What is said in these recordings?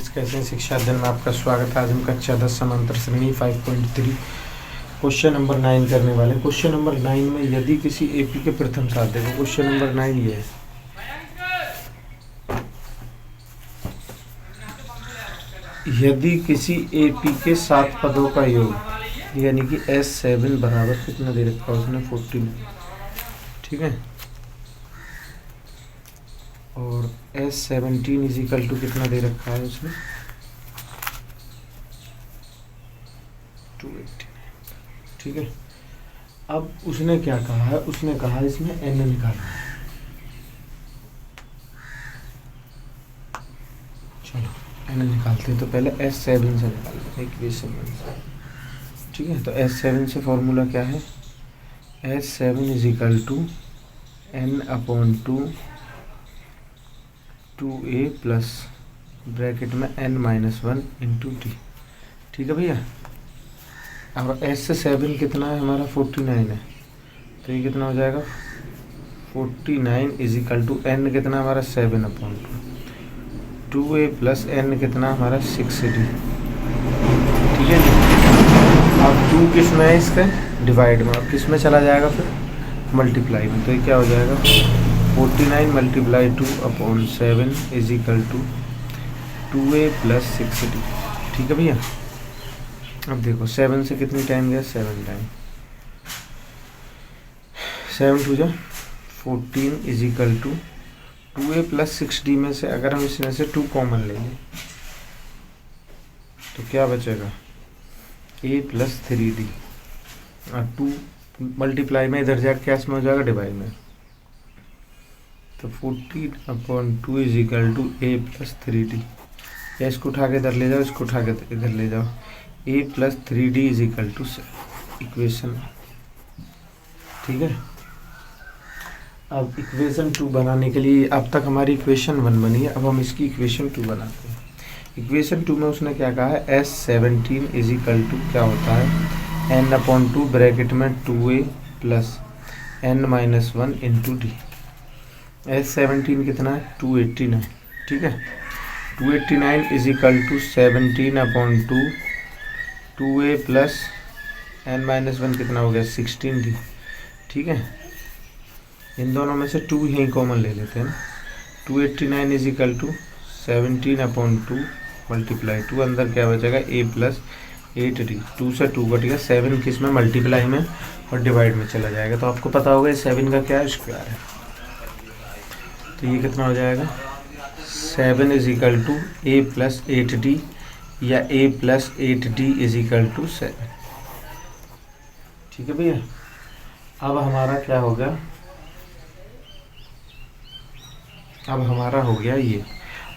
Friends, कैसे हैं? शिक्षा अध्ययन में आपका स्वागत है। आज हम कक्षा 10 समांतर श्रेणी 5.3 क्वेश्चन नंबर 9 करने वाले। क्वेश्चन नंबर 9 में यदि किसी एपी के प्रथम साथ, देखो क्वेश्चन नंबर 9 ये है, यदि किसी एपी के 7 पदों का योग यानी कि S7 बराबर कितना दे रखा है उसने 14, ठीक है, और S17 इजिकल टू कितना दे रखा है उसने 289, ठीक है। अब उसने क्या कहा है, उसने कहा इसमें n निकालना है। चलो n निकालते हैं, तो पहले S7 से निकालते हैं इक्वेशन 1 से, ठीक है। तो S7 से फॉर्मूला क्या है, S7 is equal to n/2 2a plus bracket में n-1 इंटू डी, ठीक है भैया। अब S7 कितना है हमारा 49 है, तो ये कितना हो जाएगा 49 इजिकल टू n कितना हमारा 7/2 2a प्लस n कितना हमारा 6d, ठीक है जी। अब 2 किस में है, इसका डिवाइड में, और किस में चला जाएगा फिर मल्टीप्लाई में, तो ये क्या हो जाएगा 49 multiply 2/7 is equal to 2a plus 6d, ठीक है भैया। अब देखो 7 से कितनी टाइम गया, 7 टाइम, 7 2 जा 14 is equal to 2a plus 6d में से अगर हम इसमें से 2 कॉमन ले लें तो क्या बचेगा a प्लस 3d, और 2 मल्टीप्लाई में इधर जाकर क्या इसमें हो जाएगा डिवाइड में, तो 14/2 is equal to a plus 3d, या इसको उठा के इधर ले जाओ, इसको उठा के इधर ले जाओ, a plus 3d is equal to equation, ठीक है। अब इक्वेशन 2 बनाने के लिए, अब तक हमारी इक्वेशन 1 बनी है, अब हम इसकी इक्वेशन 2 बनाते हैं। इक्वेशन 2 में उसने क्या कहा है, S17 इजिकल टू क्या होता है n/2 ब्रैकेट में 2a plus n-1 into D. S17 कितना है 289, ठीक है। 289 is equal to 17/2 2a plus n-1 कितना हो गया 16d, ठीक है। इन दोनों में से 2 यहीं कॉमन ले लेते हैं ना, 289 इजिकल टू 17/2 मल्टीप्लाई 2, अंदर क्या बचेगा a प्लस 8d, 2 से 2 कट गया, 7 किस में मल्टीप्लाई में और डिवाइड में चला जाएगा, तो आपको पता होगा 7 का क्या स्क्वायर है, तो ये कितना हो जाएगा 7 is equal to a plus 8d या a plus 8d is equal to 7, ठीक है भैया। अब हमारा क्या होगा, अब हमारा हो गया ये।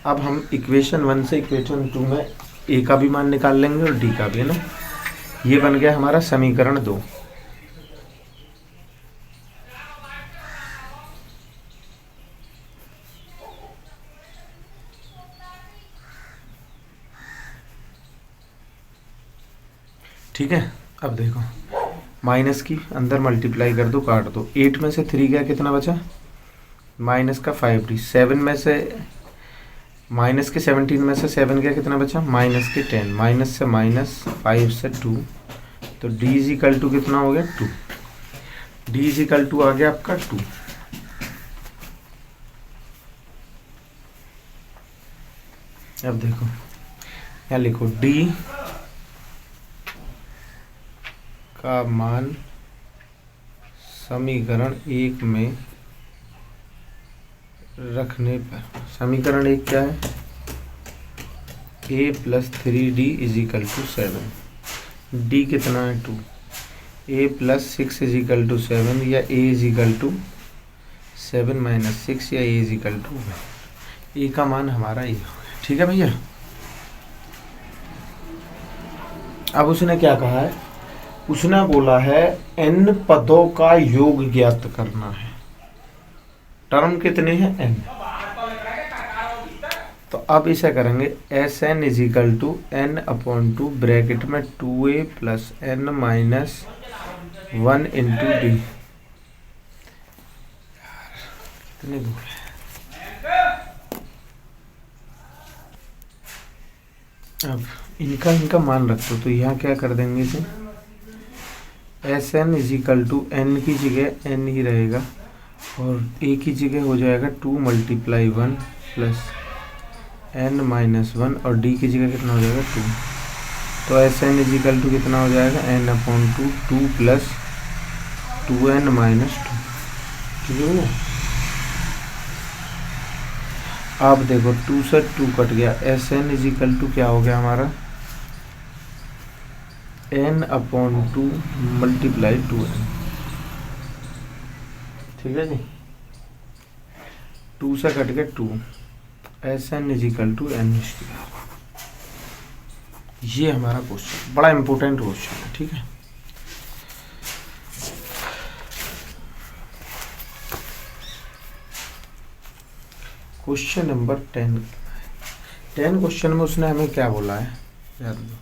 अब हम इक्वेशन 1 से इक्वेशन 2 में a का भी मान निकाल लेंगे और d का भी, है ना। ये बन गया हमारा समीकरण 2, ठीक है। अब देखो माइनस की अंदर मल्टीप्लाई कर दो, काट दो, 8 में से 3 गया, कितना बचा माइनस का 5d, 7 में से माइनस के 17 में से 7 गया, कितना बचा माइनस के 10, माइनस से माइनस 5 से 2, तो d इजिकल टू कितना हो गया 2, d इजिकल टू आ गया आपका 2। अब देखो यहाँ लिखो d का मान समीकरण 1 में रखने पर, समीकरण 1 क्या है a plus 3d is equal to 7, d कितना है 2, a प्लस 6 इजिकल टू 7 या a इजिकल टू 7-6 या a इजिकल टू 1, a का मान हमारा ये हो गया, ठीक है भैया। अब उसने क्या कहा है, उसने बोला है n पदों का योग ज्ञात करना है, टर्म कितने हैं n, तो अब इसे करेंगे Sn is equal to n/2 bracket में 2a plus n-1 into D, कितने दूर है अब इनका इनका मान रख दो, तो यहाँ क्या कर देंगे इसे, S N is equal to N की जगह एन ही रहेगा और ए की जगह हो जाएगा 2 मल्टीप्लाई 1 प्लस एन माइनस 1 और डी की जगह कितना हो जाएगा 2। तो S N is equal to कितना हो जाएगा, N upon 2, 2 plus 2n minus 2। ठीक है भैया। अब देखो 2 से 2 कट गया, S N is equal to क्या हो गया हमारा, n अपॉन 2 मल्टीप्लाई 2n। ठीक है जी, 2 से कट गया 2, S N is equal to N. ये हमारा क्वेश्चन बड़ा इंपॉर्टेंट क्वेश्चन है। ठीक है, क्वेश्चन नंबर 10। क्वेश्चन में उसने हमें क्या बोला है, याद दो,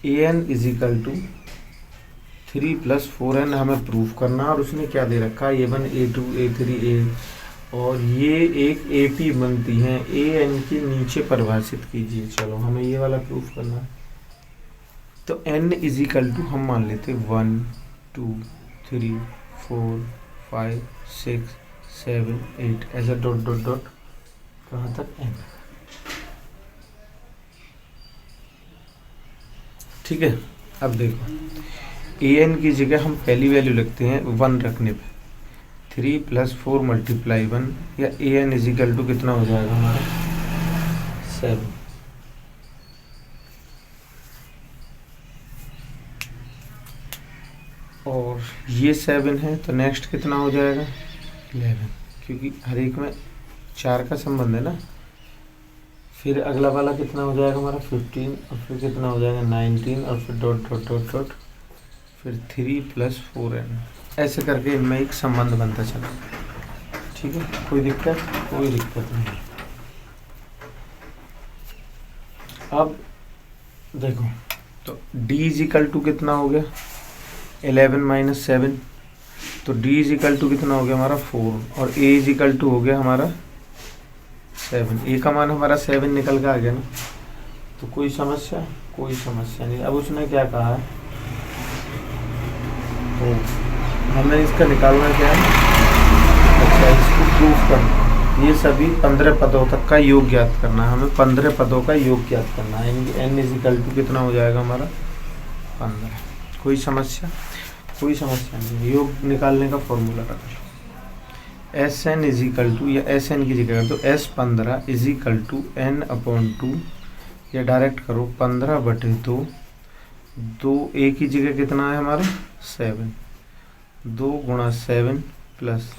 a n is equal to 3 plus 4n हमें प्रूफ करना, और उसने क्या दे रखा है, A1 A2 A3 A, और ये एक AP बनती हैं, AN के नीचे परिभाषित कीजिए। चलो हमें ये वाला प्रूफ करना है। तो n इज इक्वल टू हम मान लेते 1 2 3 4 5 6 7 8 ऐसा डॉट डॉट डॉट कहाँ तक n। ठीक है, अब देखो an की जगह हम पहली वैल्यू लिखते हैं 1 रखने पे, 3 प्लस 4 मल्टीप्लाई 1, या an इज इक्वल टू कितना हो जाएगा हमारा 7। और ये 7 है तो नेक्स्ट कितना हो जाएगा 11, क्योंकि हर एक में 4 का संबंध है ना। फिर अगला वाला कितना हो जाएगा हमारा 15, और फिर कितना हो जाएगा 19, और फिर डॉट डॉट डॉट डॉट, फिर 3 प्लस 4n, ऐसे करके इनमें एक संबंध बनता चला। ठीक है, कोई दिक्कत नहीं। अब देखो तो d इज इक्वल टू कितना हो गया 11 माइनस 7, तो d इज इक्वल टू कितना हो गया हमारा 4, और a इज इक्वल टू हो गया हमारा 7। a का मान हमारा 7 निकल के आ गया ना, तो कोई समस्या नहीं। अब उसने क्या कहा है, तो हमें इसका निकालना क्या है, अच्छा इसको प्रूफ करना, ये सभी 15 पदों तक का योग ज्ञात करना है। हमें 15 पदों का योग ज्ञात करना है। n इज इक्वल टू कितना हो जाएगा हमारा 15। कोई समस्या नहीं। योग निकालने का फॉर्मूला रख लो, s N is equal to, या एस एन की जगह कर दो S15 is equal to n upon 2, या डायरेक्ट करो 15/2, 2 a की जगह कितना है हमारा 7, 2 गुणा 7 प्लस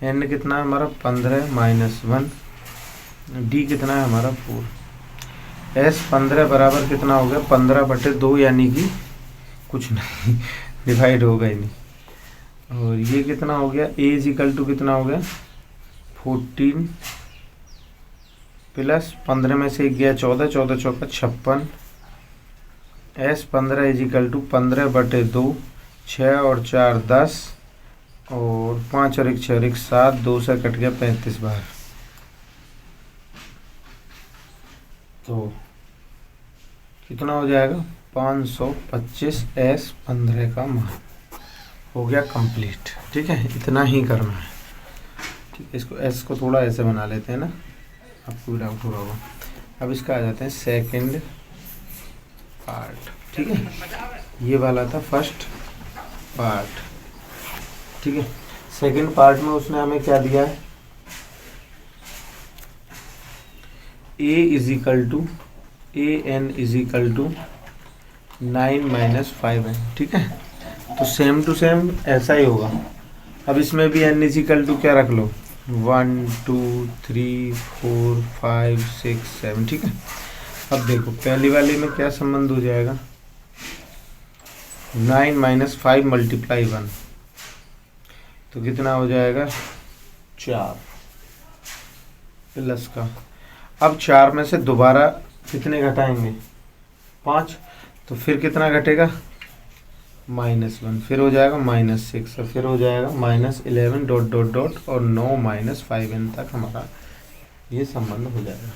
n कितना है हमारा 15 माइनस 1, d कितना है हमारा 4। S15 बराबर कितना हो गया 15/2, यानी कि कुछ नहीं डिवाइड होगा ही नहीं। और ये कितना हो गया, a इज इक्वल टू कितना हो गया 14 प्लस 15 में से 1 गया 14, 14 चौका 56। S15 इज इक्वल टू 15/2, 6 और 4 10, और 5 और 1 6 और 1 7, 2 से कट गया 35 बार। तो कितना हो जाएगा 525 S15 का मान हो गया कंप्लीट। ठीक है, इतना ही करना है। ठीक है, इसको S को थोड़ा ऐसे बना लेते हैं ना, आपको भी डाउट हो रहा होगा। अब इसका आ जाते हैं सेकंड पार्ट। ठीक है, ये वाला था फर्स्ट पार्ट। ठीक है, सेकंड पार्ट में उसने हमें क्या दिया है, a is equal to an is equal to 9 minus 5n। ठीक है, तो सेम टू सेम ऐसा ही होगा। अब इसमें भी n इज इक्वल टू क्या रख लो 1 2 3 4 5 6 7। ठीक है, अब देखो पहली वाले में क्या संबंध हो जाएगा, 9 माइनस 5 मल्टीप्लाई 1, तो कितना हो जाएगा 4 प्लस का। अब 4 में से दोबारा कितने घटाएंगे 5, तो फिर कितना घटेगा -1, फिर हो जाएगा -6, और फिर हो जाएगा -11 डॉट डॉट डॉट, और 9 माइनस 5n तक हमारा ये संबंध हो जाएगा।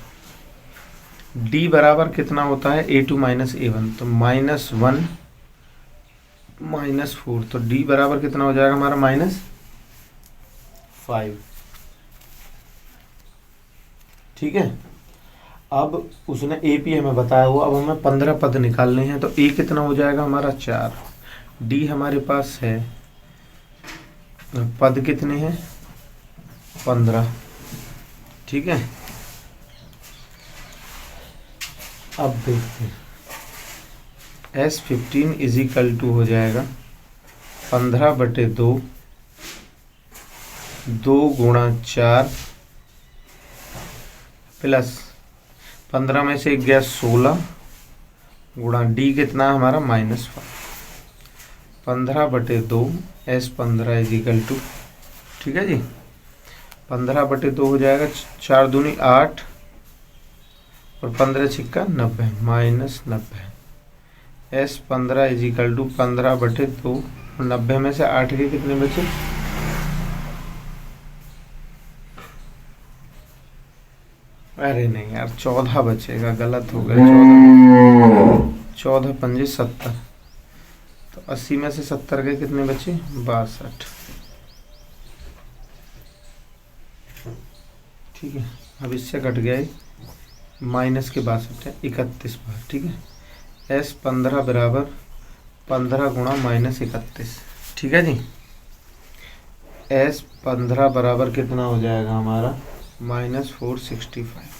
डी बराबर कितना होता है A2 माइनस A1, तो -1 -4, तो डी बराबर कितना हो जाएगा हमारा -5। ठीक है, अब उसने AP हमें बताया हुआ, अब हमें 15 पद निकालने हैं, तो A कितना हो जाएगा हमारा 4, डी हमारे पास है, पद कितने हैं 15। ठीक है, अब देखते हैं S15 इज इक्वल टू हो जाएगा 15/2, 2 गुणा 4 प्लस 15 में से एक गया 16 गुणा डी कितना है हमारा -5, 15/2 S15 इज इक्वल टू, ठीक है जी, 15/2 हो जाएगा, 4 दूनी 8 और 15 छिक्का 90 -90। S15 इज इक्वल टू 15/2, 90 में से 8 के कितने बचे, अरे नहीं यार 14 बचेगा, गलत हो गया, 14 पंजे 70, तो 80 में से 70 के कितने बचे 62। ठीक है, अब इससे कट गया है, माइनस के 62 है 31 बार। ठीक है, S15 बराबर 15 गुणा -31। ठीक है जी, S15 बराबर कितना हो जाएगा हमारा -465।